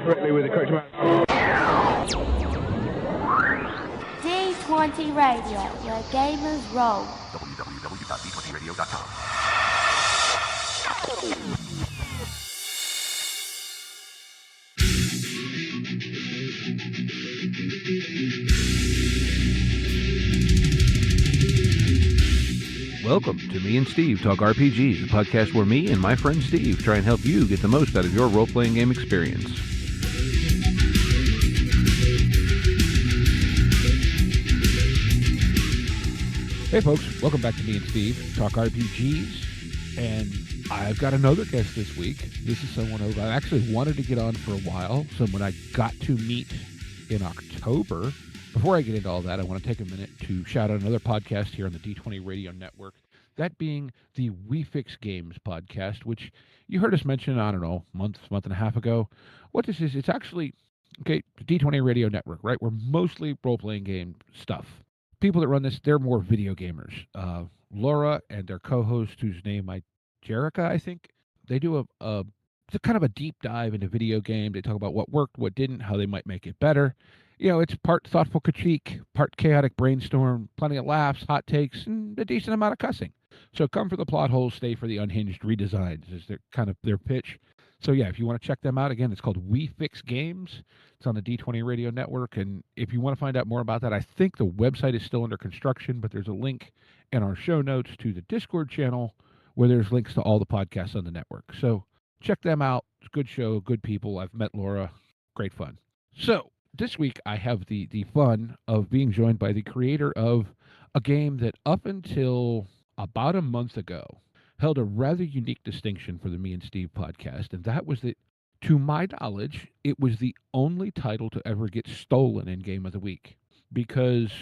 correctly with the correct amount. D20 Radio, where gamers roll. www.d20radio.com. Welcome to Me and Steve Talk RPGs, a podcast where me and my friend Steve try and help you get the most out of your role-playing game experience. Hey folks, welcome back to Me and Steve Talk RPGs, and I've got another guest this week. This is someone who I actually wanted to get on for a while, someone I got to meet in October. Before I get into all that, I want to take a minute to shout out another podcast here on the D20 Radio Network, that being the We Fix Games podcast, which you heard us mention, I don't know, month and a half ago. What this is, it's actually, okay, the D20 Radio Network, right? We're mostly role-playing game stuff. People that run this, they're more video gamers. Laura and their co-host, whose name Jerica, I think, they do it's a kind of a deep dive into video games. They talk about what worked, what didn't, how they might make it better. You know, it's part thoughtful critique, part chaotic brainstorm, plenty of laughs, hot takes, and a decent amount of cussing. So come for the plot holes, stay for the unhinged redesigns is their pitch. So yeah, if you want to check them out, again, it's called We Fix Games. It's on the D20 Radio Network. And if you want to find out more about that, I think the website is still under construction, but there's a link in our show notes to the Discord channel where there's links to all the podcasts on the network. So check them out. It's a good show, good people. I've met Laura. Great fun. So this week, I have the fun of being joined by the creator of a game that up until about a month ago held a rather unique distinction for the Me and Steve podcast, and that was that, to my knowledge, it was the only title to ever get stolen in Game of the Week. Because,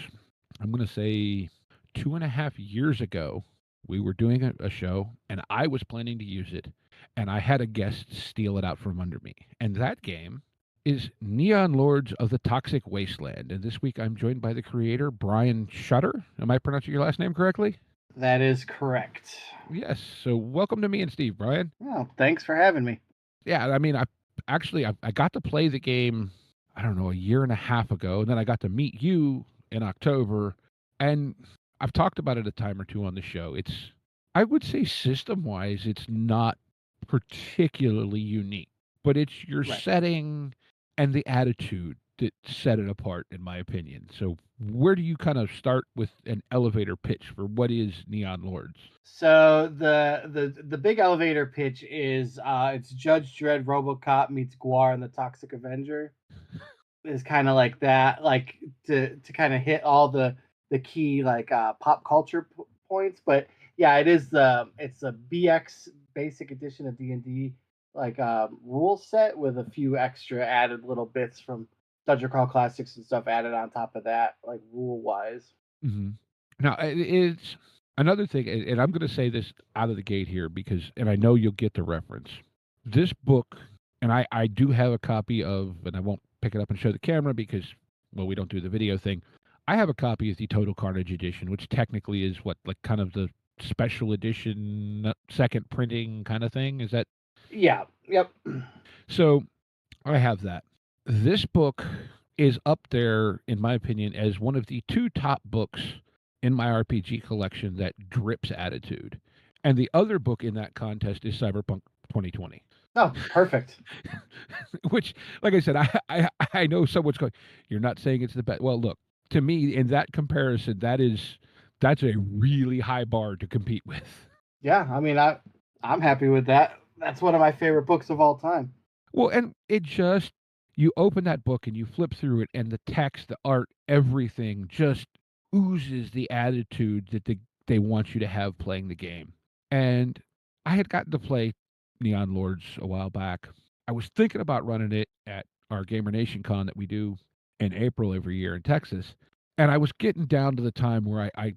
I'm going to say, 2.5 years ago, we were doing a show, and I was planning to use it, and I had a guest steal it out from under me. And that game is Neon Lords of the Toxic Wasteland. And this week I'm joined by the creator, Brian Shutter. Am I pronouncing your last name correctly? That is correct. Yes. So welcome to Me and Steve, Brian. Well, thanks for having me. Yeah, I mean, I got to play the game, I don't know, 1.5 years ago, and then I got to meet you in October, and I've talked about it a time or two on the show. I would say system-wise, it's not particularly unique, but it's your setting and the attitude that set it apart, in my opinion. So where do you kind of start with an elevator pitch for what is Neon Lords? So the big elevator pitch is it's Judge Dredd, Robocop meets GWAR and the Toxic Avenger. Is kind of like that, like to kind of hit all the key like pop culture points. But yeah, it's a BX basic edition of D&D like rule set with a few extra added little bits from Dungeon Crawl Classics and stuff added on top of that, like rule-wise. Mm-hmm. Now, it's another thing, and I'm going to say this out of the gate here and I know you'll get the reference. This book, and I do have a copy of, and I won't pick it up and show the camera because, well, we don't do the video thing. I have a copy of the Total Carnage edition, which technically is like kind of the special edition, second printing kind of thing. Is that? Yeah. Yep. So I have that. This book is up there, in my opinion, as one of the 2 top books in my RPG collection that drips attitude. And the other book in that contest is Cyberpunk 2020. Oh, perfect. Which, like I said, I know someone's going, you're not saying it's the best. Well, look, to me, in that comparison, that's a really high bar to compete with. Yeah, I mean, I'm happy with that. That's one of my favorite books of all time. Well, and you open that book and you flip through it, and the text, the art, everything just oozes the attitude that they want you to have playing the game. And I had gotten to play Neon Lords a while back. I was thinking about running it at our Gamer Nation Con that we do in April every year in Texas. And I was getting down to the time where I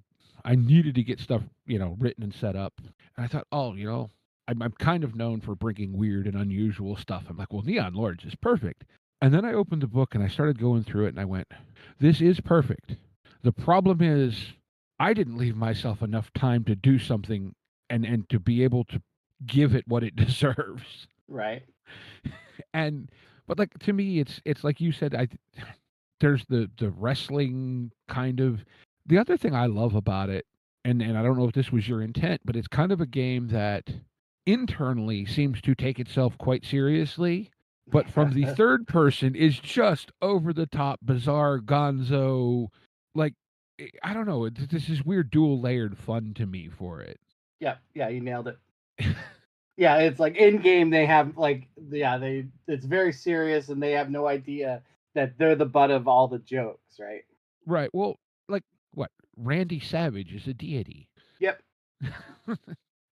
needed to get stuff, written and set up. And I thought, I'm kind of known for bringing weird and unusual stuff. I'm like, well, Neon Lords is perfect. And then I opened the book and I started going through it and I went, this is perfect. The problem is I didn't leave myself enough time to do something and to be able to give it what it deserves. Right. And But like to me, it's like you said. There's the wrestling kind of. The other thing I love about it, and I don't know if this was your intent, but it's kind of a game that internally seems to take itself quite seriously, but from the third person is just over the top, bizarre, gonzo, like I don't know. This is weird, dual layered fun to me for it. Yeah, you nailed it. Yeah, it's like in game they have like it's very serious and they have no idea that they're the butt of all the jokes, right? Right. Well, like what? Randy Savage is a deity. Yep.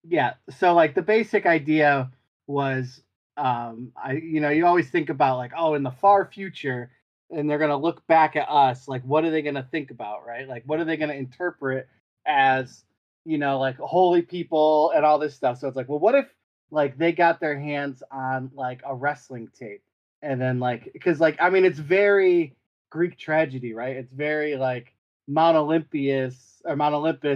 Yeah. So like the basic idea was you always think about like, oh, in the far future, and they're gonna look back at us, like what are they gonna think about, right? Like what are they gonna interpret as, like holy people and all this stuff. So it's like, well, what if like they got their hands on like a wrestling tape and then like because like I mean it's very Greek tragedy, right? It's very like Mount Olympus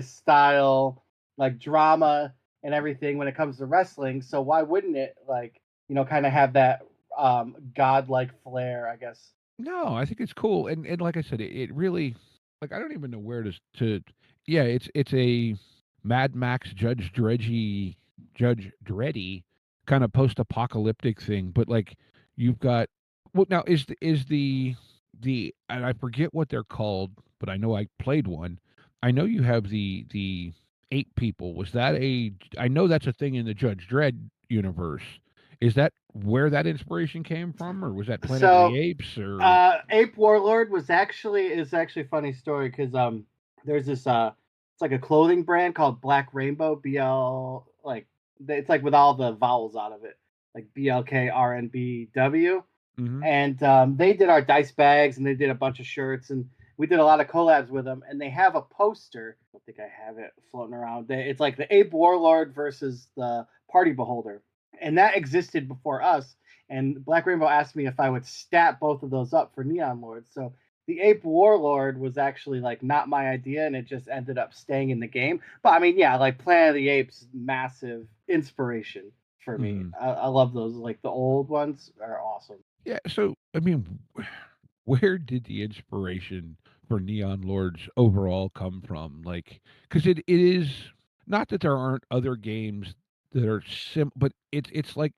style like drama and everything when it comes to wrestling. So why wouldn't it like, kind of have that godlike flair, I guess. No, I think it's cool, and like I said, it really like I don't even know where to. Yeah, it's a Mad Max Judge Dreddy kind of post-apocalyptic thing, but like you've got well now is the and I forget what they're called, but I know I played one. I know you have the ape people. Was that a I know that's a thing in the Judge Dredd universe. Is that where that inspiration came from, or was that Planet of the So Apes, or Ape Warlord is actually a funny story because there's this it's like a clothing brand called Black Rainbow BL like it's like with all the vowels out of it like BLKRNBW. mhm. And they did our dice bags and they did a bunch of shirts and we did a lot of collabs with them and they have a poster. I don't think I have it floating around. It's like the Ape Warlord versus the Party Beholder, and that existed before us. And Black Rainbow asked me if I would stat both of those up for Neon Lords. So the Ape Warlord was actually like not my idea, and it just ended up staying in the game. But I mean, yeah, like Planet of the Apes, massive inspiration for me. Mhm. I love those. Like the old ones are awesome. Yeah, so I mean, where did the inspiration for Neon Lords overall come from? Like, because it is not that there aren't other games that are but it's like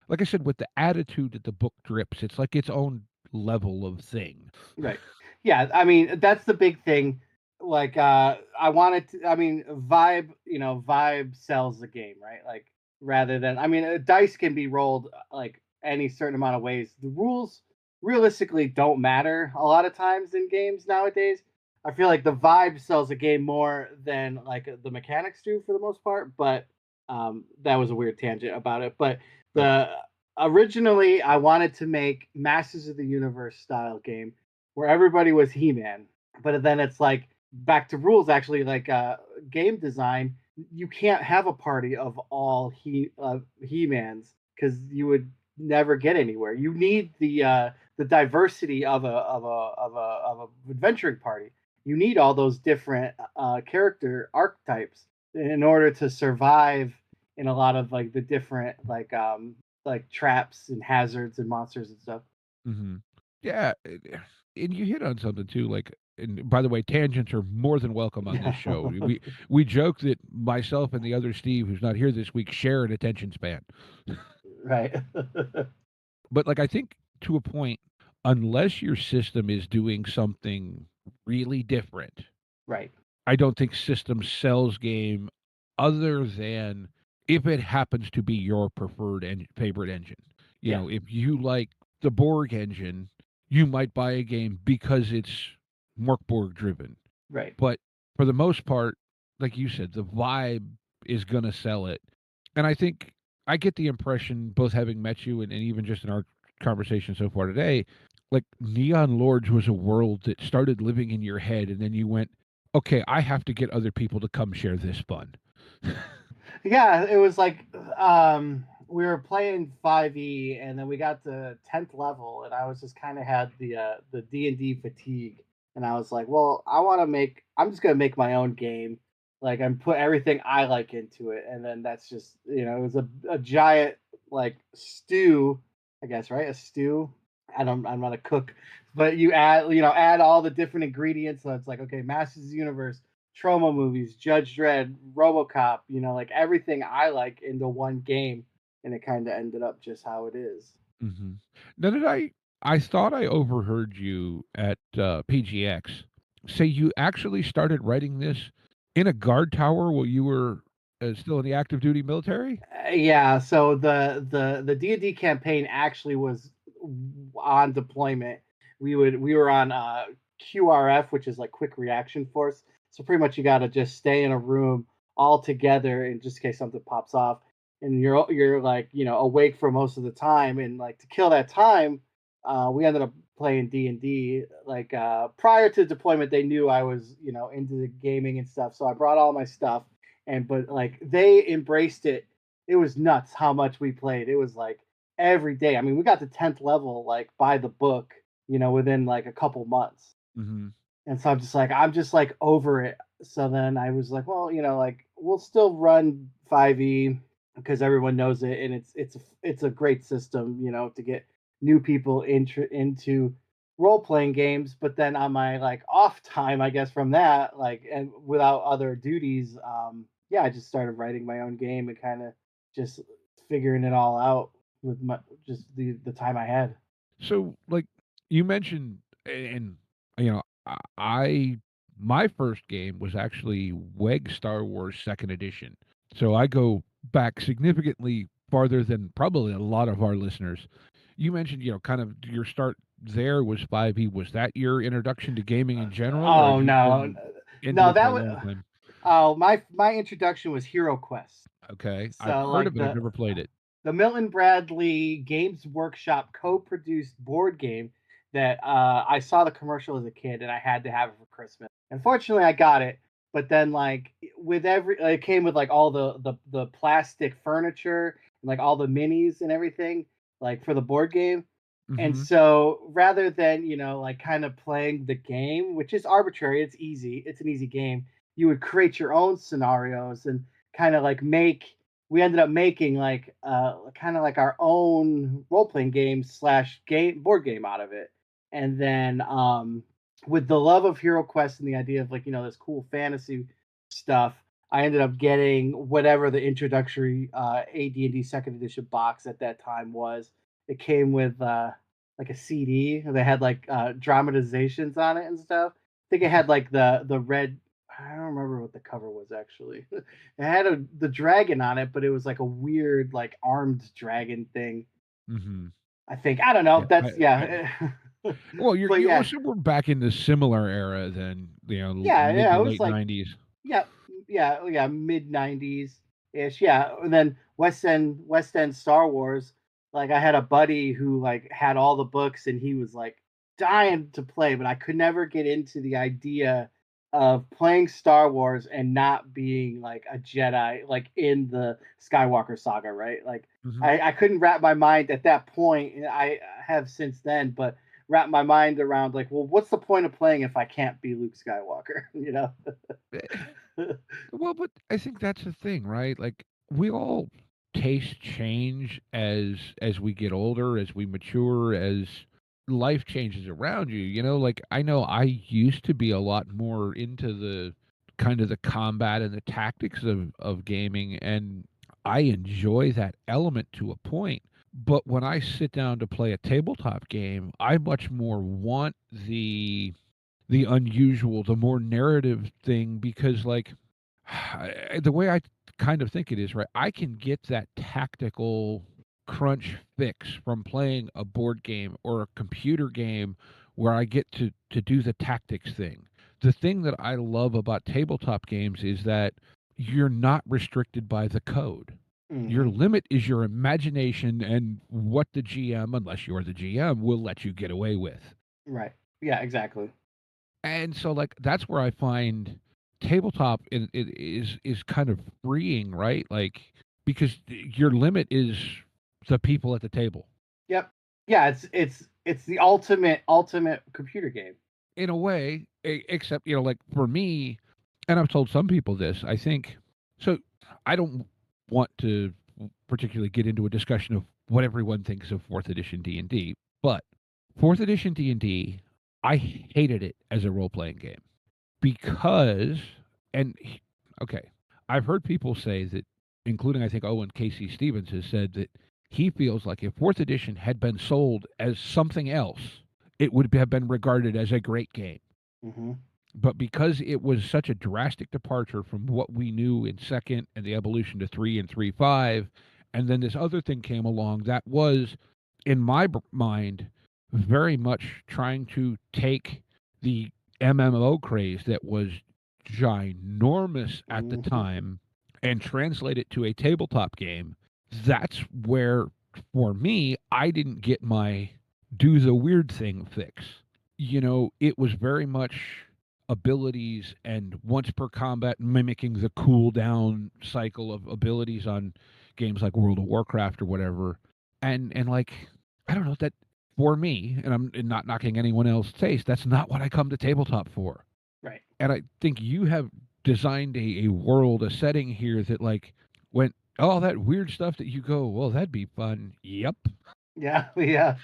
I said, with the attitude that the book drips, it's like its own level of thing. Right. Yeah, I mean, that's the big thing. Like I wanted to I mean, vibe sells the game, right? Like rather than I mean, dice can be rolled like any certain amount of ways. The rules realistically don't matter a lot of times in games nowadays. I feel like the vibe sells a game more than like the mechanics do for the most part, but that was a weird tangent about it. But Right. the originally I wanted to make Masters of the Universe style game where everybody was He-Man. But then it's like back to rules actually like game design, you can't have a party of all He-Mans cuz you would never get anywhere. You need the diversity of a adventuring party. You need all those different character archetypes in order to survive in a lot of like the different like traps and hazards and monsters and stuff. Mhm. Yeah, and you hit on something too, like and by the way, tangents are more than welcome on this show. We joke that myself and the other Steve, who's not here this week, share an attention span. Right. But, like, I think to a point, unless your system is doing something really different, Right. I don't think system sells game other than if it happens to be your preferred favorite engine. You Yeah. know, if you like the Borg engine, you might buy a game because it's Morkborg driven. Right. But for the most part, like you said, the vibe is gonna sell it. And I think I get the impression, both having met you and even just in our conversation so far today, like Neon Lords was a world that started living in your head, and then you went, okay, I have to get other people to come share this fun. Yeah, it was like we were playing 5e and then we got to 10th level and I was just kind of had the D&D fatigue and I was like, well, I'm just going to make my own game. Like I'm put everything I like into it and then that's just, it was a giant like stew, I guess, right? A stew. I'm not a cook, but you add all the different ingredients. So it's like, okay, Masters of the Universe, Trauma movies, Judge Dredd, Robocop, like everything I like into one game, and it kind of ended up just how it is. Mm-hmm. Now, I thought I overheard you at PGX say you actually started writing this in a guard tower while you were still in the active duty military? Yeah, so the D&D campaign actually was on deployment. We were on QRF, which is like quick reaction force. So pretty much you got to just stay in a room all together in just in case something pops off, and you're like awake for most of the time. And like to kill that time, we ended up playing D&D. Like prior to deployment, they knew I was into the gaming and stuff, so I brought all my stuff. But like they embraced it. It was nuts how much we played. It was like every day. I mean, we got to 10th level like by the book, within like a couple months. Mm-hmm. And so I'm just like over it. So then I was like, well, like we'll still run 5e because everyone knows it, and it's a great system, to get new people into role playing games. But then on my like off time, I guess from that, like and without other duties, yeah, I just started writing my own game and kind of just figuring it all out with just the time I had. So, like you mentioned, and you know, I my first game was actually WEG Star Wars Second Edition. So I go back significantly farther than probably a lot of our listeners. You mentioned, kind of your start there was 5e. Was that your introduction to gaming in general, or have Oh you no, been into no, it for that a was long time? my introduction was Hero Quest. Okay, I've So heard like of it. I've never played it. the Milton Bradley Games Workshop co-produced board game that I saw the commercial as a kid and I had to have it for Christmas. Unfortunately, I got it, but then like with it came with like all the plastic furniture and like all the minis and everything like for the board game. And Mm-hmm. so rather than like kind of playing the game, which is arbitrary, it's an easy game. You would create your own scenarios and kind of like we ended up making like kind of like our own role playing game slash game board game out of it. And then with the love of Hero Quest and the idea of like this cool fantasy stuff, I ended up getting whatever the introductory AD&D Second Edition box at that time was. It came with like a CD. They had like dramatizations on it and stuff. I think it had like the red. I don't remember what the cover was actually. It had the dragon on it, but it was like a weird like armed dragon thing. Mm-hmm. I think I don't know. Yeah, That's yeah. well, But yeah, so we're back in the similar era then, mid yeah. to It was late like 90s. yeah, yeah, mid 90s ish. Yeah, and then West End Star Wars. Like I had a buddy who like had all the books and he was like dying to play, but I could never get into the idea of playing Star Wars and not being like a Jedi, like in the Skywalker saga, right? Like Mhm. I couldn't wrap my mind at that point, and I have since then, but wrap my mind around like, well, what's the point of playing if I can't be Luke Skywalker? Eh, well, but I think that's the thing, right? Like, we all taste change as we get older, as we mature, as life changes around you, Like, I know I used to be a lot more into the kind of the combat and the tactics of gaming, and I enjoy that element to a point. But when I sit down to play a tabletop game, I much more want the unusual, the more narrative thing because, like, the way I kind of think it is, right, I can get that tactical crunch fix from playing a board game or a computer game where I get to do the tactics thing. The thing that I love about tabletop games is that you're not restricted by the code. Your Hmm. limit is your imagination and what the GM, unless you're the GM, will let you get away with. Right. Yeah, exactly. And so, like, that's where I find tabletop it is kind of freeing, right? Like, because your limit is the people at the table. Yep. Yeah, it's the ultimate computer game. In a way, except, like, for me, and I've told some people this, I think, so I don't want to particularly get into a discussion of what everyone thinks of fourth edition D&D, but 4th edition D&D, I hated it as a role-playing game because, and okay, I've heard people say that, including I think Owen Casey Stevens has said that he feels like if 4th edition had been sold as something else, it would have been regarded as a great game. Mm-hmm. But because it was such a drastic departure from what we knew in 2nd and the evolution to 3 and 3.5, and then this other thing came along that was, in my mind, very much trying to take the MMO craze that was ginormous at the time and translate it to a tabletop game. That's where, for me, I didn't get my do the weird thing fix. It was very much abilities and once per combat, mimicking the cooldown cycle of abilities on games like World of Warcraft or whatever. And like, I don't know, that for me, and I'm not knocking anyone else's taste, that's not what I come to tabletop for. Right. And I think you have designed a world, a setting here that like went, all that weird stuff that you go, well, that'd be fun. Yep. Yeah. Yeah.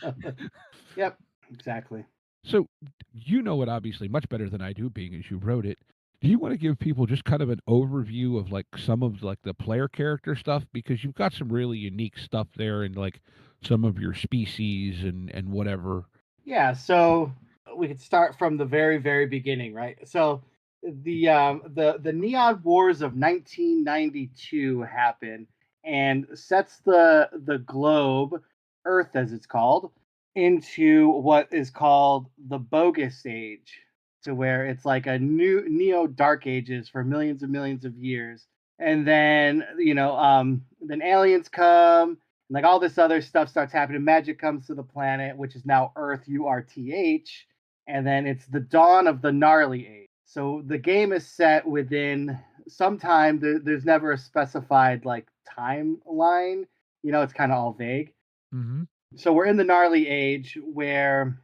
Yep. Exactly. So you know it obviously much better than I do, being as you wrote it. Do you want to give people just kind of an overview of like some of like the player character stuff, because you've got some really unique stuff there and like some of your species and whatever. Yeah, so we could start from the very, very beginning, right? So the Neon Wars of 1992 happen and sets the globe, Earth as it's called, into what is called the bogus age, to where it's like a new neo dark ages for millions of years. And then, then aliens come, and like all this other stuff starts happening. Magic comes to the planet, which is now Earth, URTH, and then it's the dawn of the gnarly age. So the game is set within some time. There's never a specified like timeline. It's kind of all vague. Mm-hmm. So we're in the gnarly age where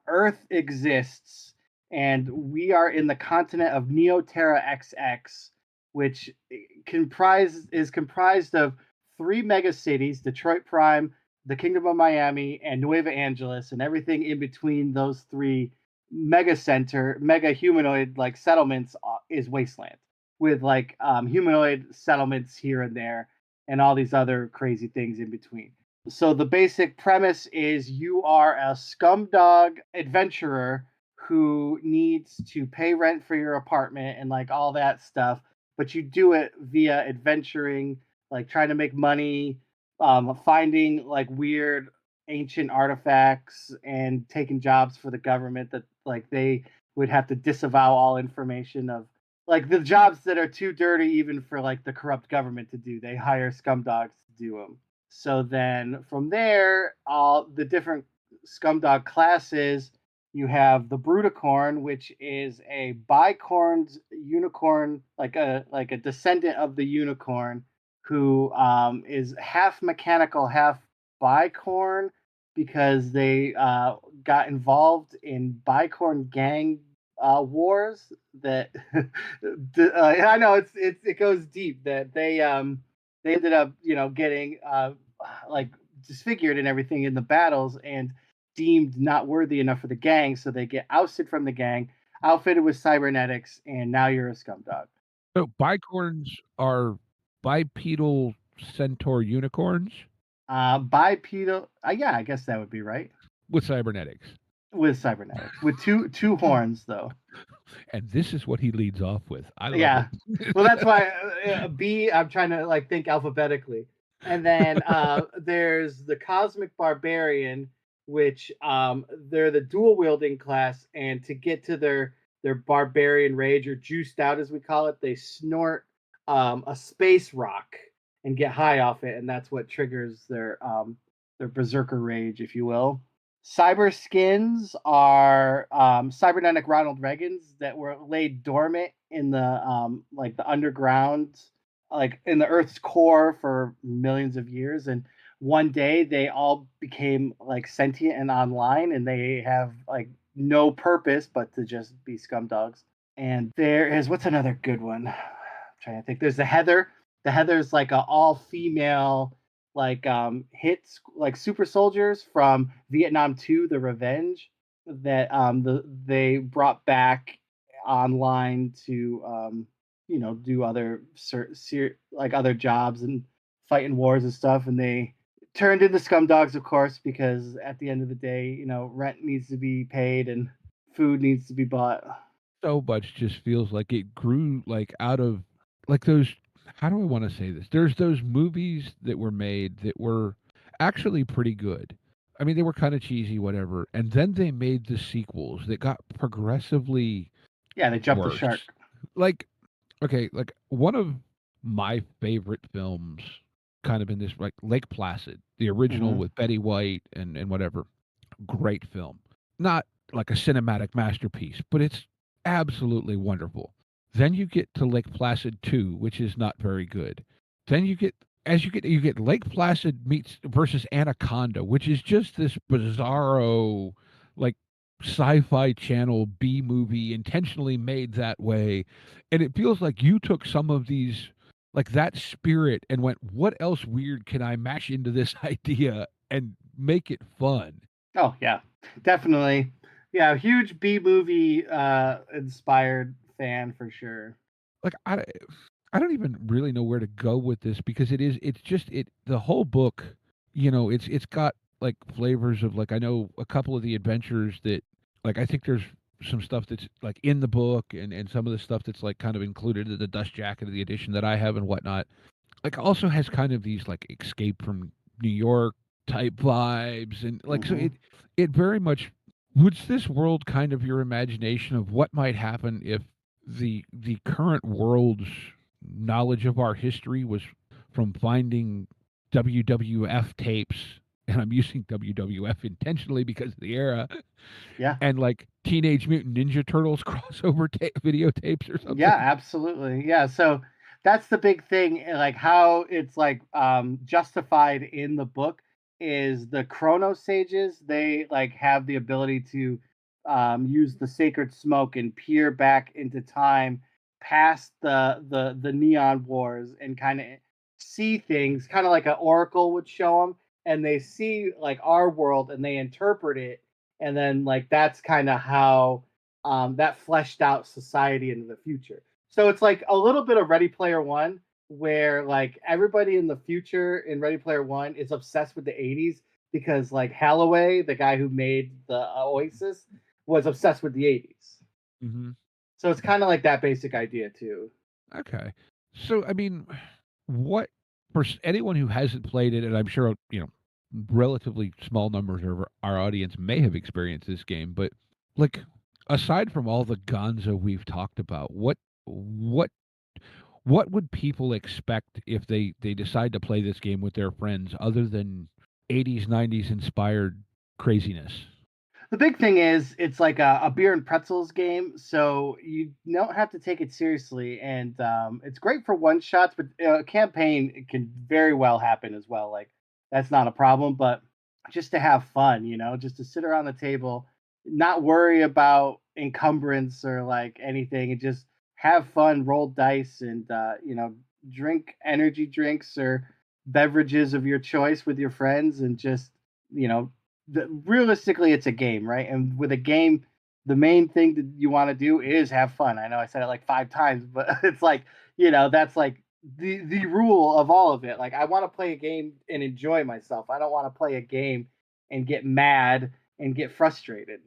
Earth exists, and we are in the continent of Neoterra XX, which is comprised of 3 mega cities: Detroit Prime, the Kingdom of Miami, and Nueva Angeles, and everything in between those 3 mega humanoid like settlements is Wasteland, with like humanoid settlements here and there, and all these other crazy things in between. So the basic premise is you are a scumdog adventurer who needs to pay rent for your apartment and like all that stuff, but you do it via adventuring, like trying to make money, finding like weird ancient artifacts, and taking jobs for the government that like they would have to disavow all information of, like the jobs that are too dirty even for like the corrupt government to do. They hire scumdogs to do them. So then from there, all the different scumdog classes, you have the Bruticorn, which is a bicorned unicorn, like a descendant of the unicorn, who is half mechanical, half bicorn, because they got involved in bicorn gang wars. That I know it goes deep. That they ended up, getting like disfigured and everything in the battles, and deemed not worthy enough for the gang, so they get ousted from the gang, outfitted with cybernetics, and now you're a scumdog. So bicorns are bipedal centaur unicorns Bipedal, yeah, I guess that would be right. with cybernetics. With cybernetics, with two horns though. And this is what he leads off with. I love Yeah. it. Well, that's why B. I'm trying to like think alphabetically, and then there's the Cosmic Barbarian, which they're the dual wielding class, and to get to their barbarian rage, or juiced out as we call it, they snort a space rock and get high off it, and that's what triggers their berserker rage, if you will. Cyber skins are cybernetic Ronald Reagans that were laid dormant in the like the underground, like in the Earth's core for millions of years, and one day they all became like sentient and online, and they have like no purpose but to just be scumdogs. And there is, what's another good one? I'm trying to think. There's the Heather. The Heather's like a all female hits like super soldiers from Vietnam 2 The Revenge that they brought back online to do other like other jobs and fighting wars and stuff, and they turned into scumdogs, of course, because at the end of the day, rent needs to be paid and food needs to be bought. So much just feels like it grew like out of like those. How do I want to say this? There's those movies that were made that were actually pretty good. I mean, they were kind of cheesy, whatever. And then they made the sequels that got progressively Yeah, they jumped the worse. shark. Like, okay, like one of my favorite films, kind of in this, like Lake Placid, the original Hmm. with Betty White and whatever. Great film. Not like a cinematic masterpiece, but it's absolutely wonderful. Then you get to Lake Placid 2, which is not very good. Then you get Lake Placid meets versus Anaconda, which is just this bizarro like sci-fi channel B movie intentionally made that way. And it feels like you took some of these like that spirit and went, what else weird can I mash into this idea and make it fun? Oh yeah, definitely. Yeah, huge B movie inspired fan for sure. Like I don't even really know where to go with this because it's just it the whole book, it's got like flavors of like I know a couple of the adventures that like I think there's some stuff that's like in the book and some of the stuff that's like kind of included in the dust jacket of the edition that I have and whatnot. Like also has kind of these like escape from New York type vibes and like so Hmm. it very much was this world kind of your imagination of what might happen if the current world's knowledge of our history was from finding WWF tapes, and I'm using WWF intentionally because of the era, Yeah. and like Teenage Mutant Ninja Turtles crossover videotapes or Yeah, something. absolutely. Yeah, so that's the big thing, like how it's like justified in the book is the Chrono Sages, they like have the ability to use the sacred smoke and peer back into time past the neon wars and kind of see things kind of like an oracle would show them, and they see like our world and they interpret it, and then like that's kind of how that fleshed out society into the future. So it's like a little bit of Ready Player One, where like everybody in the future in Ready Player One is obsessed with the 80s because like Holloway, the guy who made the Oasis, was obsessed with the 80s. Hmm. So it's kind of like that basic idea too. Okay. So, I mean, what for anyone who hasn't played it, and I'm sure, relatively small numbers of our audience may have experienced this game, but like aside from all the gonzo we've talked about, what what would people expect if they decide to play this game with their friends other than 80s 90s inspired craziness? The big thing is it's like a beer and pretzels game, so you don't have to take it seriously, and it's great for one shots. But a campaign it can very well happen as well. Like that's not a problem, but just to have fun, just to sit around the table, not worry about encumbrance or like anything, and just have fun, roll dice, and drink energy drinks or beverages of your choice with your friends, and just you know realistically it's a game, right? And with a game, the main thing that you want to do is have fun. I know I said it like 5 times, but it's like that's like the rule of all of it. Like I want to play a game and enjoy myself. I don't want to play a game and get mad and get frustrated.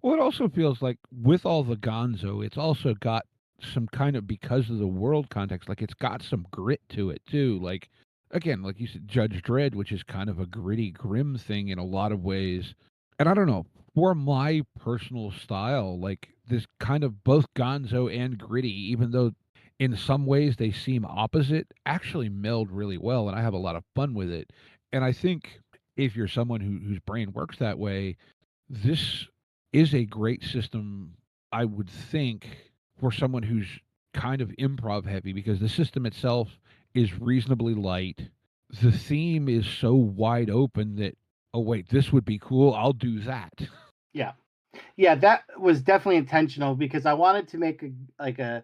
Well, it also feels like with all the gonzo, it's also got some kind of because of the world context, like it's got some grit to it too. Like again, like you said, Judge Dredd, which is kind of a gritty, grim thing in a lot of ways. And I don't know, for my personal style, like this kind of both gonzo and gritty, even though in some ways they seem opposite, actually meld really well, and I have a lot of fun with it. And I think if you're someone whose brain works that way, this is a great system, I would think, for someone who's kind of improv heavy because the system itself is reasonably light. The theme is so wide open that, oh, wait, this would be cool. I'll do that. Yeah. Yeah, that was definitely intentional because I wanted to make a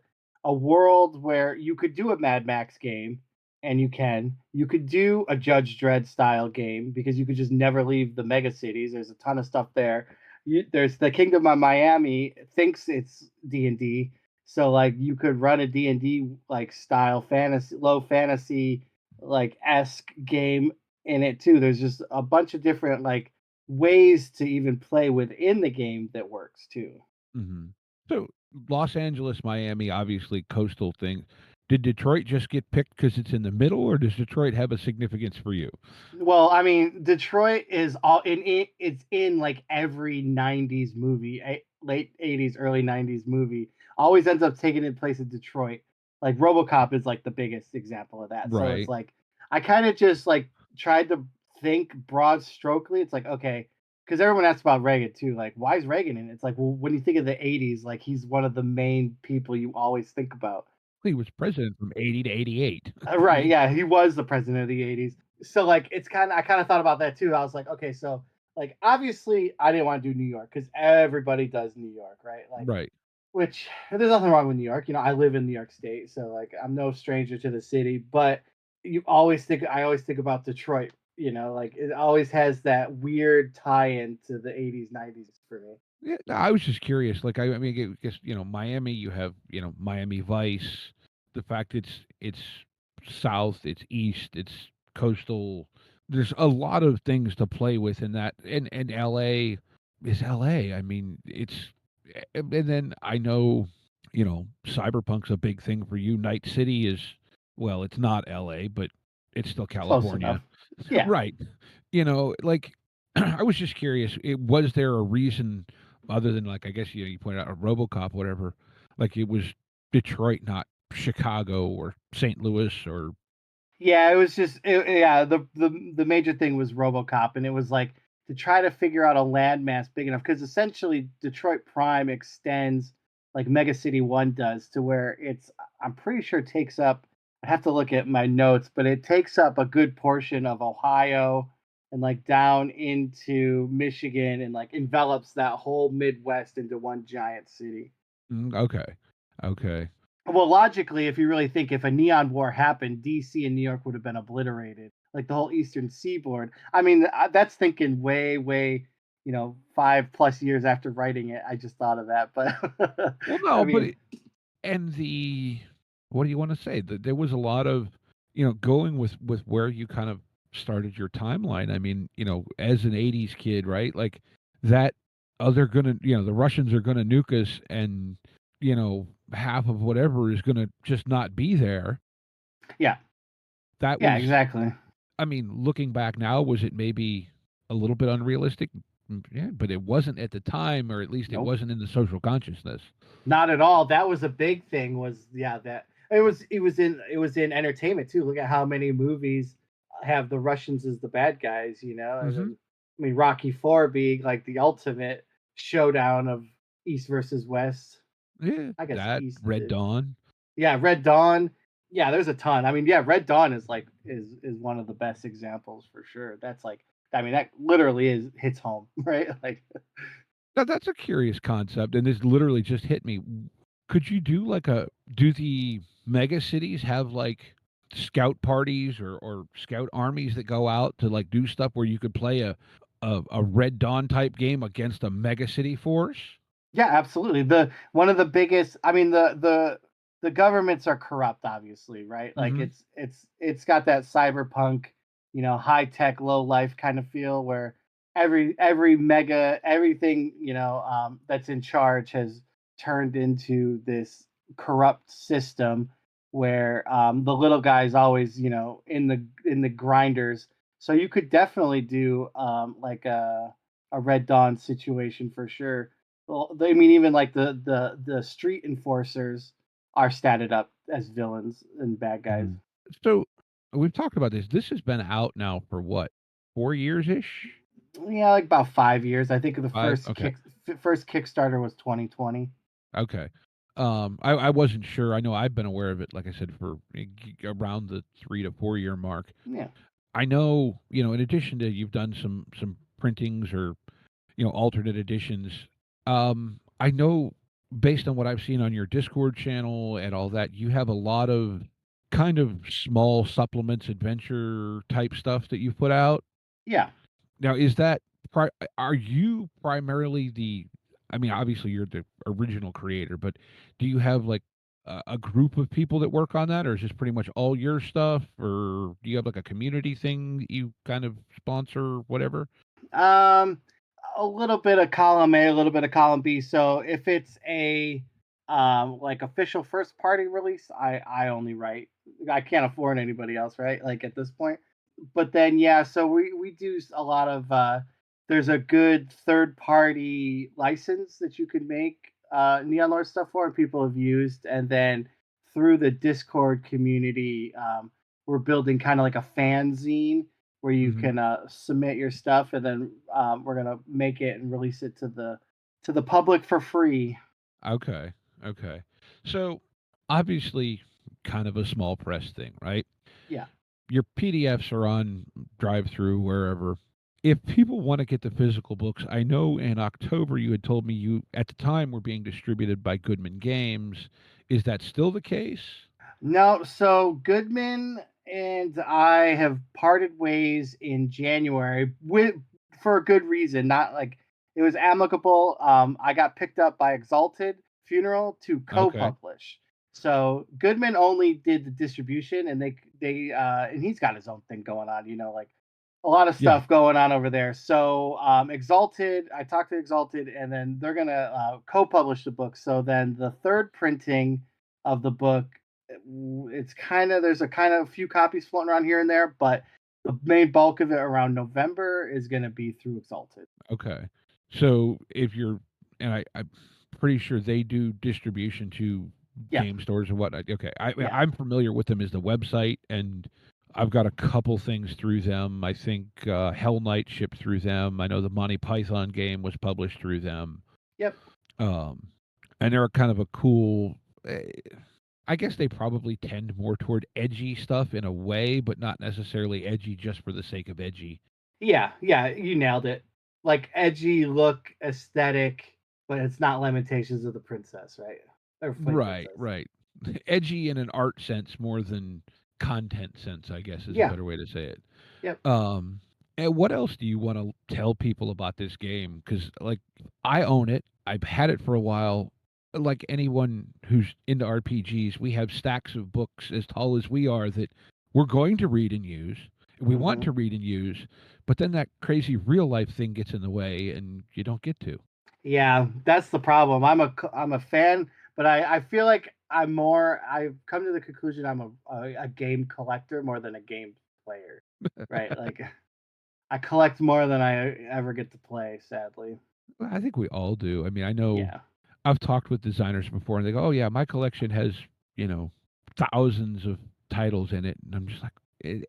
world where you could do a Mad Max game, and you could do a Judge Dredd style game because you could just never leave the mega cities. There's a ton of stuff there. There's the Kingdom of Miami thinks it's D&D, so like you could run a D&D like style fantasy, low fantasy like esque game in it too. There's just a bunch of different like ways to even play within the game that works too. Hmm. So Los Angeles, Miami, obviously coastal thing. Did Detroit just get picked because it's in the middle, or does Detroit have a significance for you? Well, I mean, Detroit is all in it. It's in like every '90s movie, late '80s, early '90s movie. Always ends up taking in place in Detroit. Like RoboCop is like the biggest example of that. So it's Right. like I kind of just like tried to think broad strokely. It's like okay, because everyone asks about Reagan too. Like, why is Reagan in it? It's like, well, when you think of the '80s, like he's one of the main people you always think about. He was president from 80 to 88. Right, yeah, he was the president of the '80s. So like it's kind of I kind of thought about that too. I was like, okay, so like obviously I didn't want to do New York because everybody does New York, right? Like Right. which there's nothing wrong with New York. You know, I live in New York State, so like I'm no stranger to the city, but I always think about Detroit, you know, like it always has that weird tie-in to the '80s, '90s for me. Yeah, no, I was just curious. Like, I mean, I guess Miami. You have Miami Vice. The fact it's south, it's east, it's coastal. There's a lot of things to play with in that. And L.A. is L.A. I mean, and then I know cyberpunk's a big thing for you. Night City is, well, it's not L.A., but it's still Close enough. California. Yeah. Right. Like I was just curious. Was there a reason other than, like, I guess you pointed out a RoboCop, whatever? Like it was Detroit, not Chicago or St. Louis or Yeah, it was just yeah, the major thing was RoboCop, and it was like to try to figure out a landmass big enough because essentially Detroit Prime extends like Mega City 1 does to where I'm pretty sure it takes up I have to look at my notes, but it takes up a good portion of Ohio and like down into Michigan and like envelops that whole Midwest into one giant city. okay, okay, Well, logically, if you really think if a neon war happened, DC and New York would have been obliterated, like the whole Eastern Seaboard. I mean, that's thinking way, way, 5+ years after writing it. I just thought of that, but well, I no, but mean, and the what do you want to say? There was a lot of going with where you kind of started your timeline. I mean, as an '80s kid, right? Like that. They're gonna, the Russians are gonna nuke us, and half of whatever is gonna just not be there. yeah, That yeah, was, exactly. I mean, looking back now, was it maybe a little bit unrealistic? Yeah, but it wasn't at the time, or at least it Nope, wasn't in the social consciousness. not at all. That was a big thing. Was yeah, that it was in entertainment too. Look at how many movies have the Russians as the bad guys, and Hmm. then I mean Rocky Four being like the ultimate showdown of East versus West. Yeah, I guess that East. Red Dawn. Yeah, Red Dawn. Yeah, there's a ton. I mean, yeah, Red Dawn is like is one of the best examples for sure. That's like, I mean, that literally is hits home, right? Like, Now that's a curious concept, and this literally just hit me. Could you do like do the mega cities have like scout parties or scout armies that go out to like do stuff where you could play a Red Dawn type game against a mega city force? yeah, absolutely. The one of the biggest. I mean, the governments are corrupt, obviously, right? Like, Hmm. it's got that cyberpunk, high tech, low life kind of feel where every mega everything that's in charge has turned into this corrupt system where the little guys always in the grinders. So you could definitely do like a Red Dawn situation for sure. Well, I mean, even like the street enforcers are statted up as villains and bad guys. Hmm. So we've talked about this. This has been out now for what, 4 years ish? Yeah, like about 5 years. I think the Five. Okay. first Kickstarter was 2020. Okay. I wasn't sure. I know I've been aware of it, like I said, for around the 3 to 4 year mark. Yeah, I know, in addition to you've done some printings or alternate editions. I know based on what I've seen on your Discord channel and all that, you have a lot of kind of small supplements, adventure type stuff that you've put out. Yeah. Now, is that are you primarily the? I mean, obviously you're the original creator, but do you have like a group of people that work on that, or is this pretty much all your stuff, or do you have like a community thing that you kind of sponsor, whatever? Um, a little bit of column A, a little bit of column B. So if it's a like official first party release, I only write. I can't afford anybody else, right? Like at this point. But then yeah, so we do a lot of there's a good third party license that you can make Neon Lord stuff for, and people have used, and then through the Discord community, we're building kind of like a fanzine where you Hmm. can submit your stuff, and then we're gonna make it and release it to the public for free. Okay, okay. So obviously, kind of a small press thing, right? Yeah. Your PDFs are on drive through wherever. If people want to get the physical books, I know in October you had told me you at the time were being distributed by Goodman Games. Is that still the case? No, so Goodman and I have parted ways in January with for a good reason. Not like it was amicable. I got picked up by Exalted Funeral to Okay. co-publish. So Goodman only did the distribution, and they and he's got his own thing going on. You know, like a lot of Yeah. stuff going on over there. So Exalted, I talked to Exalted, and then they're gonna co-publish the book. So then the third printing of the book, it's kind of there's a kind of few copies floating around here and there, but the main bulk of it around November is going to be through Exalted. Okay. So if you're, and I'm pretty sure they do distribution to Yep. game stores and whatnot. Okay. Yeah. I'm familiar with them as the website, and I've got a couple things through them. I think Hell Knight shipped through them. I know the Monty Python game was published through them. Yep. Um, and they're kind of a cool. I guess they probably tend more toward edgy stuff in a way, but not necessarily edgy just for the sake of edgy. Yeah. Yeah. You nailed it. Like edgy look, aesthetic, but it's not Lamentations of the Princess, right? Or Flame Right, Princess. right. Edgy in an art sense more than content sense, I guess is a Yeah. better way to say it. Yep. Um, and what else do you want to tell people about this game? Because, like, I own it. I've had it for a while. Like anyone who's into RPGs, we have stacks of books as tall as we are that we're going to read and use. We want Hmm. to read and use, but then that crazy real life thing gets in the way, and you don't get to. Yeah, that's the problem. I'm a fan, but I feel like I've come to the conclusion I'm a game collector more than a game player. Right? Like I collect more than I ever get to play, sadly. Well, I think we all do. I mean, I know Yeah. I've talked with designers before, and they go, "Oh yeah, my collection has you know thousands of titles in it," and I'm just like,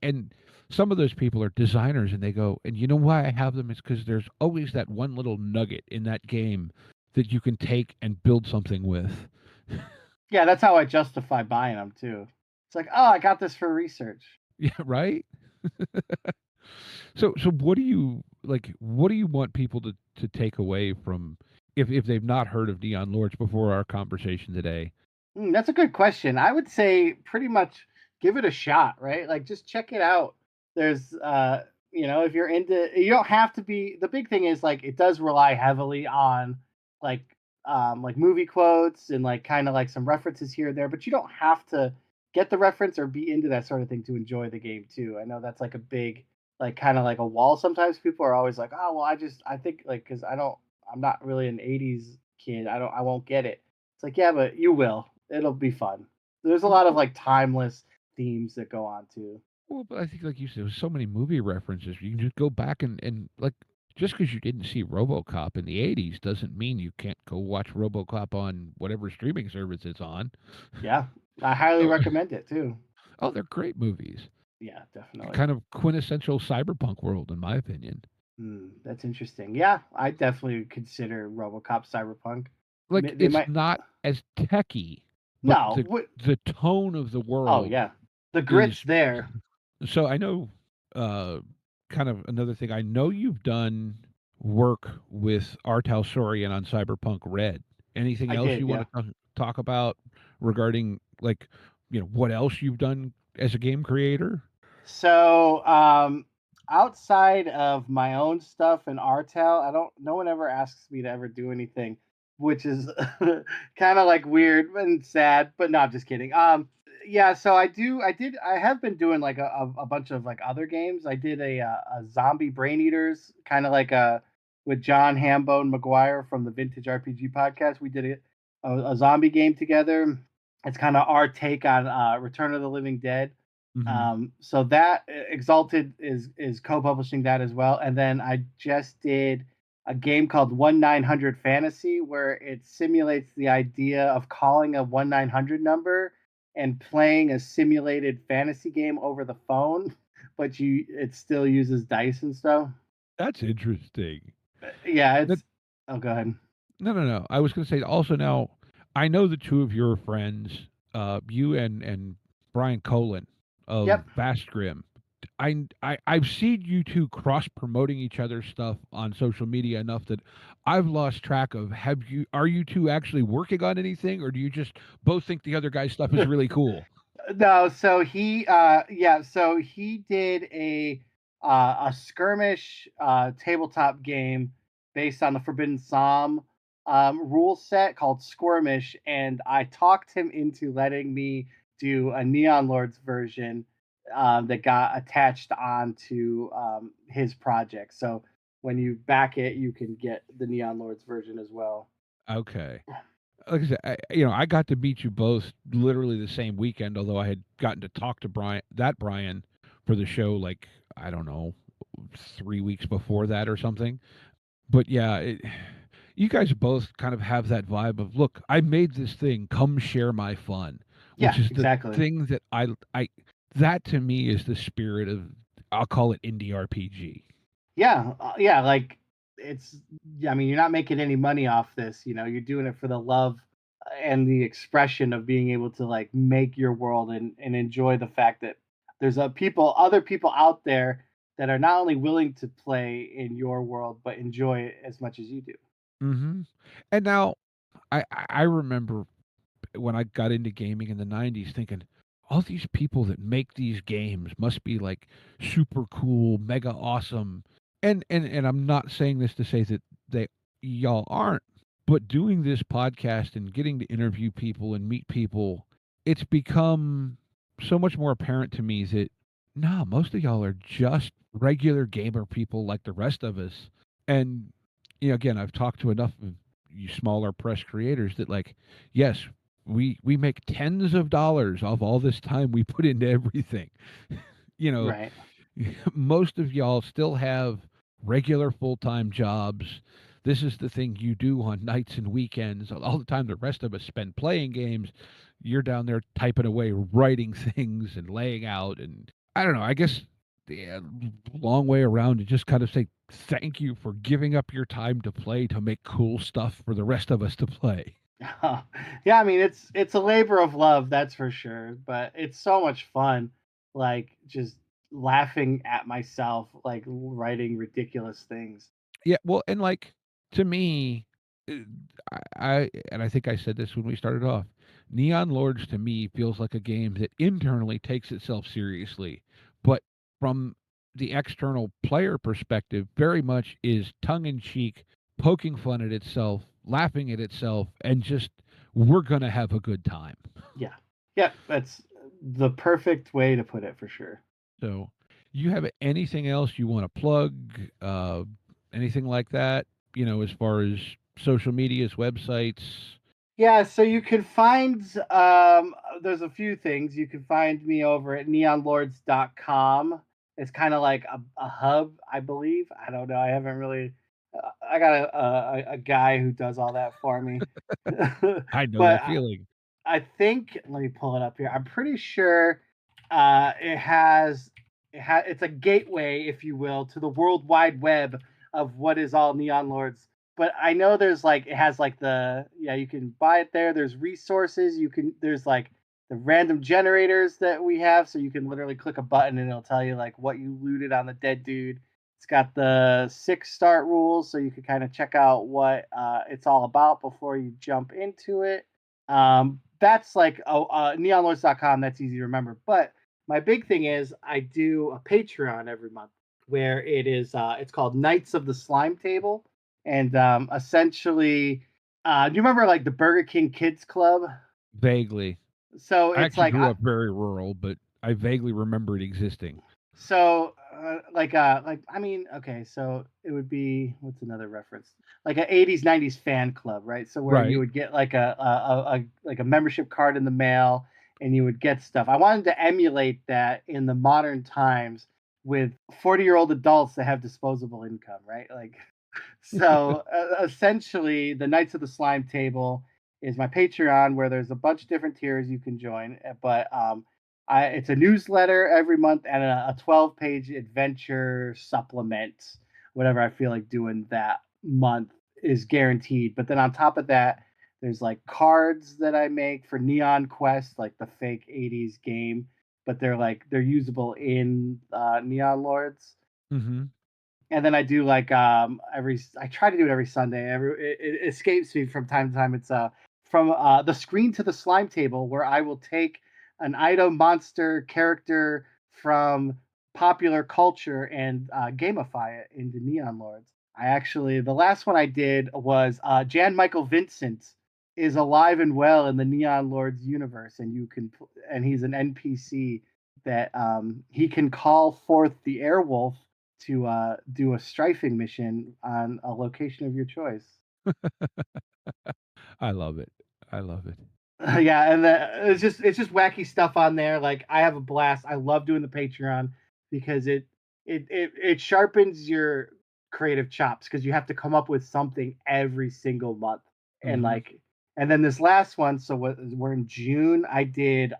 and some of those people are designers, and they go, and you know why I have them is because there's always that one little nugget in that game that you can take and build something with. Yeah, that's how I justify buying them too. It's like, "Oh, I got this for research." Yeah, right. So what do you like? What do you want people to take away from if they've not heard of Neon Lords before our conversation today? That's a good question. I would say pretty much give it a shot, right? Like just check it out. There's if you're into you don't have to be the big thing is like it does rely heavily on like like movie quotes and like kind of like some references here or there, but you don't have to get the reference or be into that sort of thing to enjoy the game too. I know that's like a big like kind of like a wall sometimes people are always like, "Oh, well I think like cuz I'm not really an 80s kid. I won't get it." It's like, "Yeah, but you will. It'll be fun." There's a lot of like timeless themes that go on too. Well, but I think, like you said, there's so many movie references. You can just go back and like, just because you didn't see RoboCop in the '80s doesn't mean you can't go watch RoboCop on whatever streaming service it's on. Yeah, I highly Oh, recommend it too. oh, they're great movies. Yeah, definitely. Kind of quintessential cyberpunk world, in my opinion. That's interesting. Yeah, I definitely consider RoboCop cyberpunk. Like, They it's might not as techy, but no. the tone of the Oh world yeah, the grit's is. there. So I know, kind of another thing. I know you've done work with Artal Sorian on Cyberpunk Red. Anything I else did. you want Yeah. to talk about regarding like what else you've done as a game creator? So, outside of my own stuff and Artel, no one ever asks me to ever do anything, which is kind of like weird and sad, but no, I'm just kidding. Yeah, so I have been doing like a bunch of like other games. I did a zombie brain eaters, kind of like with John Hambone McGuire from the Vintage RPG podcast. We did a zombie game together. It's kind of our take on Return of the Living Dead. Mm-hmm. So that Exalted is co-publishing that as well, and then I just did a game called 1-900 Fantasy, where it simulates the idea of calling a 1-900 number and playing a simulated fantasy game over the phone, but it still uses dice and stuff. That's interesting. Yeah, That, it's. Oh, go ahead. no. I was going to say also now, I know the two of your friends, you and Brian Colin of Yep. Vast Grim. I've seen you two cross promoting each other's stuff on social media enough that I've lost track of. Are you two actually working on anything, or do you just both think the other guy's stuff is really cool? No, so so he did a skirmish tabletop game based on the Forbidden Psalm rule set called Skirmish, and I talked him into letting me do a Neon Lords version that got attached onto his project. So when you back it, you can get the Neon Lords version as well. Okay. Like I said, I got to meet you both literally the same weekend, although I had gotten to talk to Brian for the show, like, I don't know, 3 weeks before that or something. But yeah, you guys both kind of have that vibe of, look, I made this thing, come share my fun, which Yeah, is the exactly. thing that that to me is the spirit of, I'll call it indie RPG. Yeah, like it's. I mean, you're not making any money off this. You're doing it for the love and the expression of being able to like make your world and enjoy the fact that there's other people out there that are not only willing to play in your world but enjoy it as much as you do. Hmm. And now I remember when I got into gaming in the 90s thinking, all these people that make these games must be like super cool, mega awesome. And I'm not saying this to say that they y'all aren't, but doing this podcast and getting to interview people and meet people, it's become so much more apparent to me that nah, most of y'all are just regular gamer people like the rest of us. And again, I've talked to enough of you smaller press creators that, like, yes, we make tens of dollars off all this time we put into everything. you know, Right. most of y'all still have regular full-time jobs. This is the thing you do on nights and weekends. All the time the rest of us spend playing games, you're down there typing away, writing things and laying out. And I don't know, I guess the long way around to just kind of say thank you for giving up your time to play to make cool stuff for the rest of us to play. Yeah, I mean it's a labor of love, that's for sure, but it's so much fun, like just laughing at myself, like writing ridiculous things. Yeah, well, and like to me, uh, and I think I said this when we started off. Neon Lords to me feels like a game that internally takes itself seriously, but from the external player perspective, very much is tongue in cheek, poking fun at itself, laughing at itself, and just we're gonna have a good time. Yeah. Yeah, that's the perfect way to put it for sure. So, you have anything else you want to plug? Anything like that? As far as social medias, websites. Yeah, so you can find there's a few things. You can find me over at neonlords.com. It's kind of like a hub, I believe. I don't know. I haven't really I got a guy who does all that for me. I know But that feeling. I think let me pull it up here. I'm pretty sure it's a gateway, if you will, to the world wide web of what is all Neon Lords. But I know there's like it has like you can buy it there. There's resources. There's like the random generators that we have, so you can literally click a button and it'll tell you like what you looted on the dead dude. It's got the 6 start rules, so you can kind of check out what it's all about before you jump into it. that's like neonlords.com. That's easy to remember. But my big thing is I do a Patreon every month where it's called Knights of the Slime Table, and essentially, do you remember like the Burger King Kids Club? Vaguely. So I it's actually like grew up very rural, but I vaguely remember it existing. so I mean, okay, so it would be, what's another reference, like an 80s 90s fan club, right? So where you Right. would get like a membership card in the mail, and you would get stuff. I wanted to emulate that in the modern times with 40-year-old adults that have disposable income, right? Like, so essentially the Knights of the Slime Table is my Patreon, where there's a bunch of different tiers you can join, but it's a newsletter every month and a 12-page adventure supplement. Whatever I feel like doing that month is guaranteed. But then on top of that, there's like cards that I make for Neon Quest, like the fake 80s game, but they're usable in Neon Lords. Mm-hmm. And then I do like I try to do it every Sunday. It escapes me from time to time. It's from the screen to the slime table, where I will take an item, monster, character from popular culture and gamify it into Neon Lords. The last one I did was Jan Michael Vincent is alive and well in the Neon Lords universe, and and he's an NPC that he can call forth the Airwolf to do a strafing mission on a location of your choice. I love it. I love it. Yeah, and it's just wacky stuff on there. Like, I have a blast. I love doing the Patreon because it sharpens your creative chops, because you have to come up with something every single month. And Mm-hmm. and then this last one, so we're in June. I did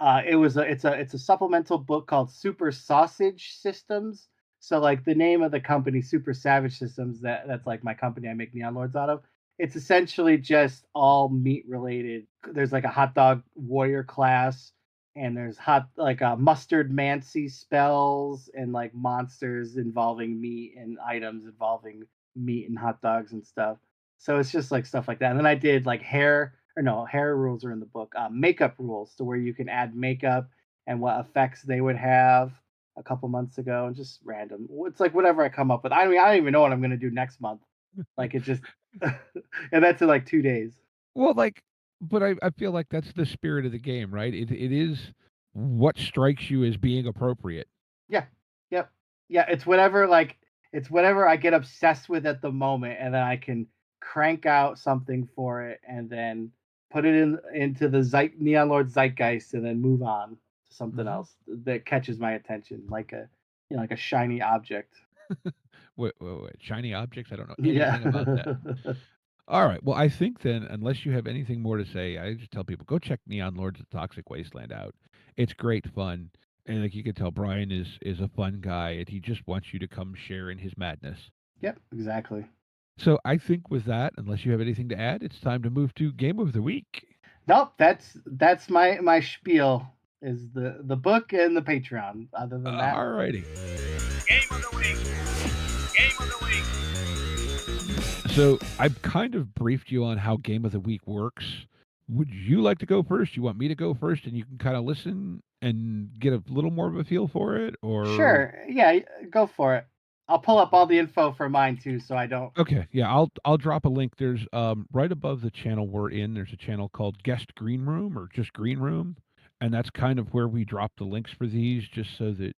it's a supplemental book called Super Sausage Systems. So like the name of the company, Super Savage Systems, that's like my company I make Neon Lords out of. It's essentially just all meat related. There's like a hot dog warrior class, and there's mustard mancy spells, and like monsters involving meat, and items involving meat and hot dogs and stuff. So it's just like stuff like that. And then I did like hair rules are in the book. Makeup rules, to where you can add makeup and what effects they would have a couple months ago, and just random. It's like whatever I come up with. I mean, I don't even know what I'm gonna do next month. Like, it just and that's in like 2 days. Well, like, but I feel like that's the spirit of the game, right? It is what strikes you as being appropriate. Yeah. Yep. Yeah, it's whatever I get obsessed with at the moment, and then I can crank out something for it, and then put it into the Neon Lord zeitgeist, and then move on to something Mm-hmm. else that catches my attention, like like a shiny object. Wait. Shiny objects? I don't know Yeah. anything about that. All right. Well, I think then, unless you have anything more to say, I just tell people go check Neon Lords of Toxic Wasteland out. It's great fun, and like you can tell, Brian is a fun guy, and he just wants you to come share in his madness. Yep, exactly. So I think with that, unless you have anything to add, it's time to move to Game of the Week. Nope, that's my spiel, is the book and the Patreon. Other than that, All righty. Game of the week. Game of the week. So I've kind of briefed you on how Game of the Week works. Would you like to go first? You want me to go first, and you can kind of listen and get a little more of a feel for it, or sure, yeah, go for it. I'll pull up all the info for mine too, so I don't. okay, yeah, I'll drop a link. There's right above the channel we're in. There's a channel called Guest Green Room or just Green Room, and that's kind of where we drop the links for these, just so that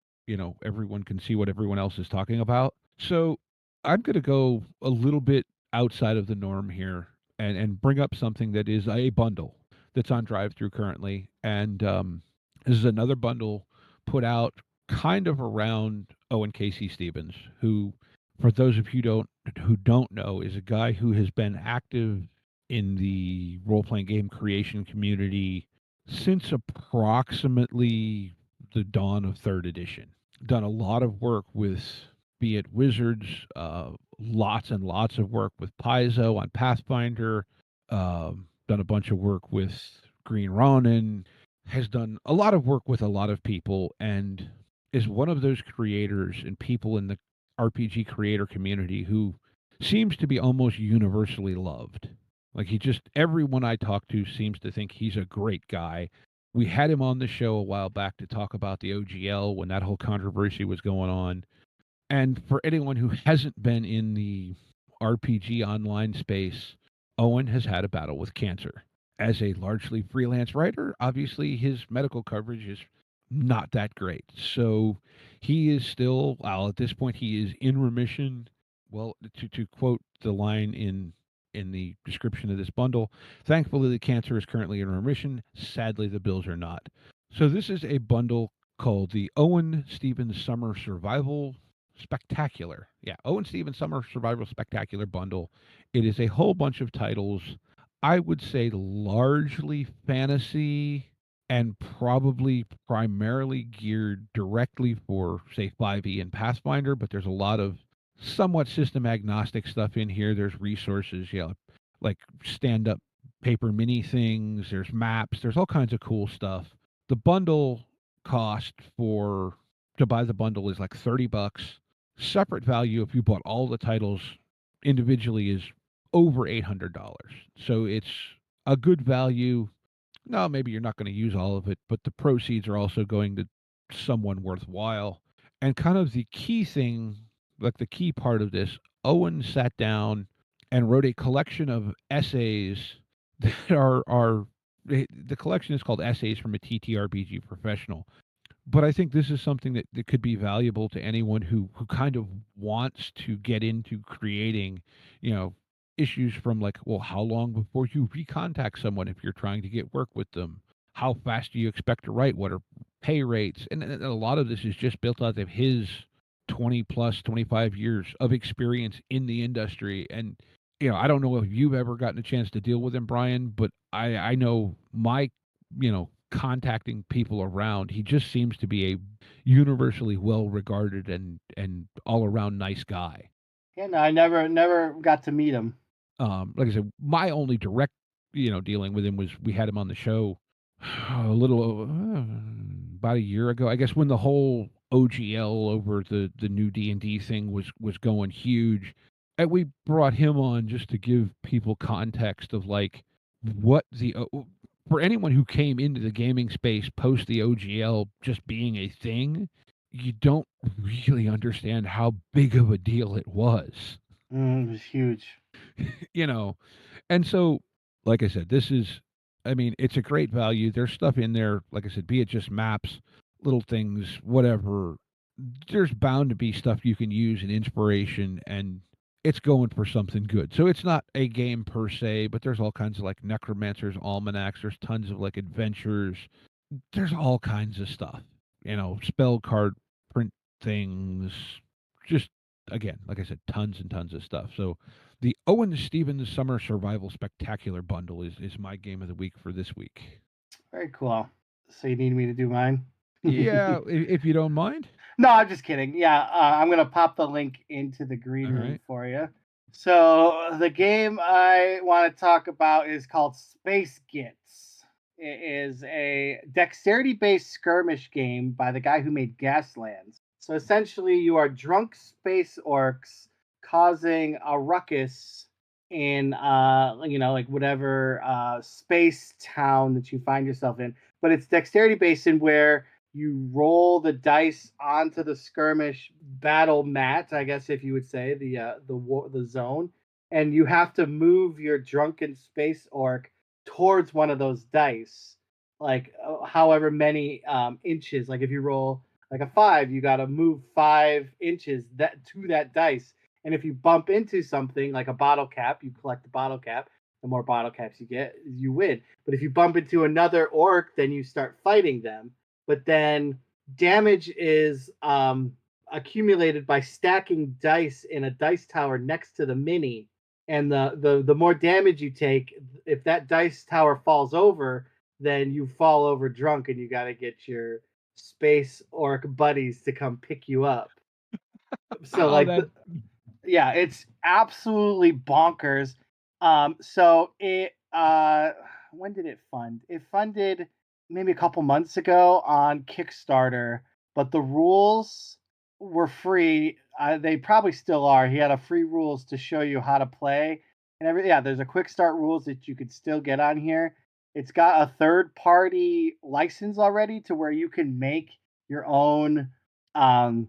everyone can see what everyone else is talking about. So I'm going to go a little bit outside of the norm here and bring up something that is a bundle that's on drive through currently, and this is another bundle put out kind of around Owen Casey Stevens, who, for those of you who don't know, is a guy who has been active in the role playing game creation community since approximately the dawn of third edition. Done a lot of work with, be it Wizards, lots and lots of work with Paizo on Pathfinder, done a bunch of work with Green Ronin, has done a lot of work with a lot of people, and is one of those creators and people in the RPG creator community who seems to be almost universally loved. Like everyone I talk to seems to think he's a great guy. We had him on the show a while back to talk about the OGL when that whole controversy was going on. And for anyone who hasn't been in the RPG online space, Owen has had a battle with cancer. As a largely freelance writer, obviously his medical coverage is not that great. So he is still, well, at this point, he is in remission. Well, to quote the line in the description of this bundle, thankfully the cancer is currently in remission. Sadly, the bills are not. So this is a bundle called the Owen Stevens Summer Survival Spectacular. Yeah, Owen Stevens Summer Survival Spectacular bundle. It is a whole bunch of titles, I would say largely fantasy and probably primarily geared directly for, say, 5e and Pathfinder, but there's a lot of somewhat system agnostic stuff in here. There's resources, yeah, like stand up paper mini things, there's maps, there's all kinds of cool stuff. The bundle cost for to buy the bundle is like $30. Separate value if you bought all the titles individually is over $800. So it's a good value. No, maybe you're not going to use all of it, but the proceeds are also going to someone worthwhile. And kind of the key thing, like the key part of this, Owen sat down and wrote a collection of essays that are the collection is called Essays from a TTRPG Professional. But I think this is something that could be valuable to anyone who kind of wants to get into creating, you know, issues from like, well, how long before you recontact someone if you're trying to get work with them? How fast do you expect to write? What are pay rates? And a lot of this is just built out of his 20 plus 25 years of experience in the industry. And, you know, I don't know if you've ever gotten a chance to deal with him, Brian, but I know my, you know, contacting people around, he just seems to be a universally well regarded and all around nice guy. Yeah, no, I never got to meet him. Like I said, my only direct, you know, dealing with him was we had him on the show a little about a year ago, I guess, when the whole OGL over the new D&D thing was going huge. And we brought him on just to give people context of like what for anyone who came into the gaming space post the OGL just being a thing, you don't really understand how big of a deal it was. It was huge. You know, and so, like I said, this is, I mean, it's a great value. There's stuff in there, like I said, be it just maps, little things, whatever. There's bound to be stuff you can use and inspiration, and it's going for something good. So it's not a game per se, but there's all kinds of like necromancers, almanacs. There's tons of like adventures. There's all kinds of stuff, you know, spell card print things. Just again, like I said, tons and tons of stuff. So the Owen Stevens Summer Survival Spectacular bundle is my game of the week for this week. Very cool. So you need me to do mine? Yeah, if you don't mind. No, I'm just kidding. Yeah, I'm gonna pop the link into the green All room right. for you. So the game I want to talk about is called Space Gits. It is a dexterity-based skirmish game by the guy who made Gaslands. So essentially, you are drunk space orcs causing a ruckus in you know, like whatever space town that you find yourself in. But it's dexterity based in where you roll the dice onto the skirmish battle mat, I guess if you would say the zone, and you have to move your drunken space orc towards one of those dice, like however many inches. Like if you roll like a 5, you got to move 5 inches that to that dice. And if you bump into something like a bottle cap, you collect the bottle cap. The more bottle caps you get, you win. But if you bump into another orc, then you start fighting them. But then damage is accumulated by stacking dice in a dice tower next to the mini. And the more damage you take, if that dice tower falls over, then you fall over drunk and you got to get your space orc buddies to come pick you up. So Oh, like that yeah, it's absolutely bonkers. So it when did it fund? It funded maybe a couple months ago on Kickstarter, but the rules were free. They probably still are. He had a free rules to show you how to play, and yeah, there's a quick start rules that you could still get on here. It's got a third party license already to where you can make your own um,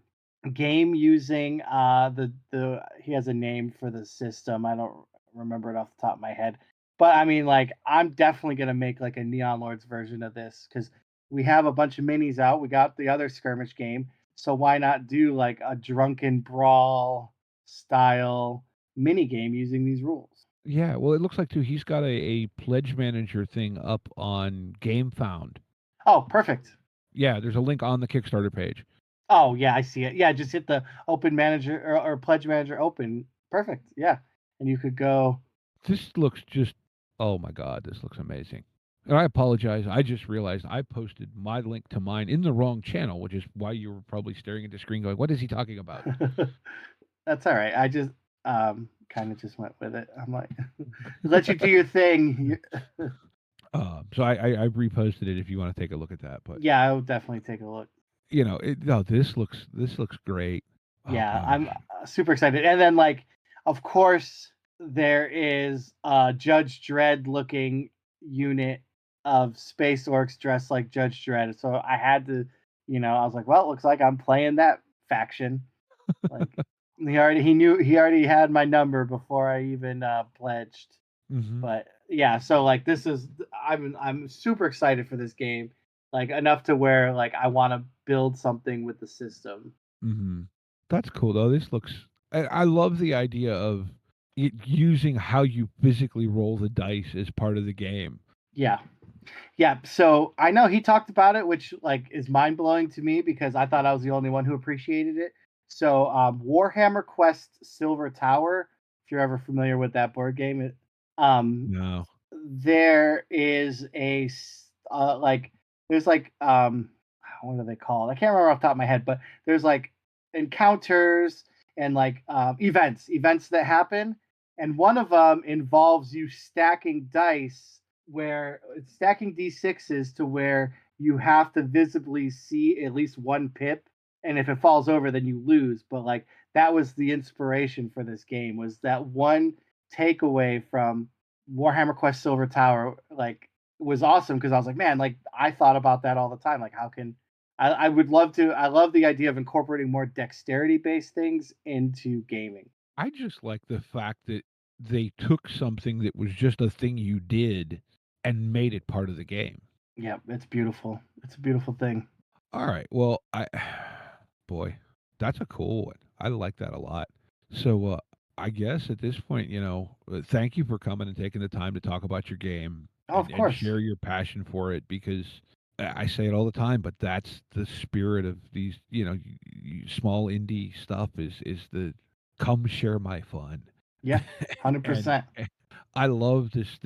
game using the he has a name for the system. I don't remember it off the top of my head. But I mean, like, I'm definitely gonna make like a Neon Lords version of this because we have a bunch of minis out. We got the other skirmish game, so why not do like a drunken brawl style mini game using these rules? Yeah, well, it looks like too he's got a pledge manager thing up on GameFound. Oh, perfect. Yeah, there's a link on the Kickstarter page. Oh yeah, I see it. Yeah, just hit the open manager or pledge manager open. Perfect. Yeah, and you could go. This looks just, oh my God, this looks amazing. And I apologize. I just realized I posted my link to mine in the wrong channel, which is why you were probably staring at the screen going, what is he talking about? That's all right. I just kind of just went with it. I'm like, let you do your thing. So I reposted it if you want to take a look at that. But Yeah, I will definitely take a look. you know, no, this looks great. Oh, Yeah, gosh. I'm super excited. And then, like, of course, there is a Judge Dredd looking unit of space orcs dressed like Judge Dredd. So I had to, I was like, well, it looks like I'm playing that faction. Like, he already had my number before I even pledged. Mhm. But yeah, so like I'm super excited for this game, like enough to where like I want to build something with the system. Mhm. That's cool though. This looks. I love the idea of it using how you physically roll the dice as part of the game. Yeah. Yeah, so I know he talked about it, which like is mind blowing to me because I thought I was the only one who appreciated it. So Warhammer Quest Silver Tower, if you're ever familiar with that board game, No. there is like there's like what are they called? I can't remember off the top of my head, but there's like encounters and like events that happen, and one of them involves you stacking dice where it's stacking d6s to where you have to visibly see at least one pip, and if it falls over then you lose. But like that was the inspiration for this game, was that one takeaway from Warhammer Quest Silver Tower, like, was awesome because I was like, man, like I thought about that all the time. Like, how can I would love to. I love the idea of incorporating more dexterity based things into gaming. I just like the fact that they took something that was just a thing you did and made it part of the game. Yeah, it's beautiful. It's a beautiful thing. All right. Well, boy, that's a cool one. I like that a lot. So, I guess at this point, thank you for coming and taking the time to talk about your game Oh, of and course. share your passion for it, because I say it all the time, but that's the spirit of these, small indie stuff is the come share my fun. Yeah, And 100%. I love this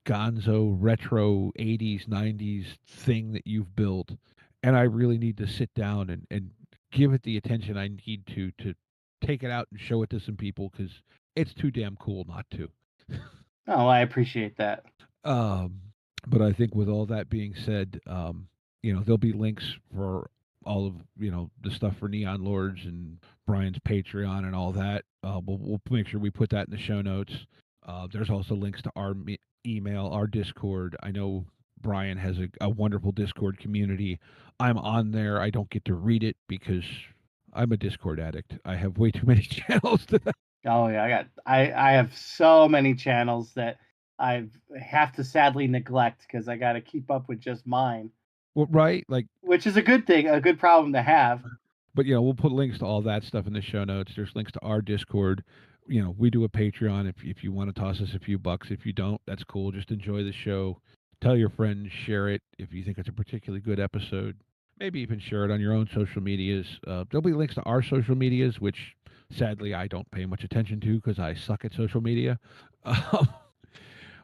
gonzo retro 80s, 90s thing that you've built. And I really need to sit down and give it the attention I need to take it out and show it to some people because it's too damn cool not to. Oh, I appreciate that. But I think with all that being said, there'll be links for all of, the stuff for Neon Lords and Brian's Patreon and all that. We'll make sure we put that in the show notes. There's also links to our email, our Discord. I know Brian has a wonderful Discord community. I'm on there. I don't get to read it because I'm a Discord addict. I have way too many channels to that. Oh yeah, I have so many channels that I have to sadly neglect because I got to keep up with just mine. Well, right? Like, which is a good thing, a good problem to have. But we'll put links to all that stuff in the show notes. There's links to our Discord. We do a Patreon if you want to toss us a few bucks. If you don't, that's cool. Just enjoy the show. Tell your friends, share it if you think it's a particularly good episode. Maybe even share it on your own social medias. There'll be links to our social medias, which sadly I don't pay much attention to because I suck at social media.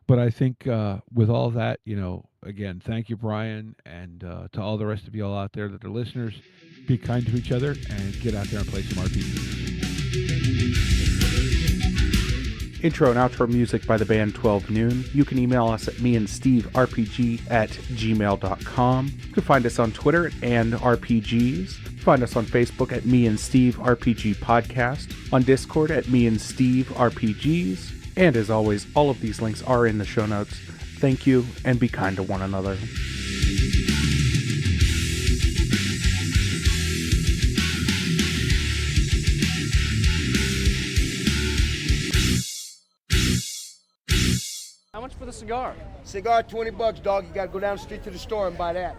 But I think with all that, again, thank you, Brian, and to all the rest of y'all out there that are listeners, be kind to each other and get out there and play some RPGs. Intro and outro music by the band 12 Noon. You can email us at meandsteverpg@gmail.com. You can find us on Twitter and RPGs. Find us on Facebook at Me and Steve RPG Podcast. On Discord at Me and Steve RPGs. And as always, all of these links are in the show notes. Thank you, and be kind to one another. How much for the cigar? Cigar, $20, dog. You gotta go down the street to the store and buy that.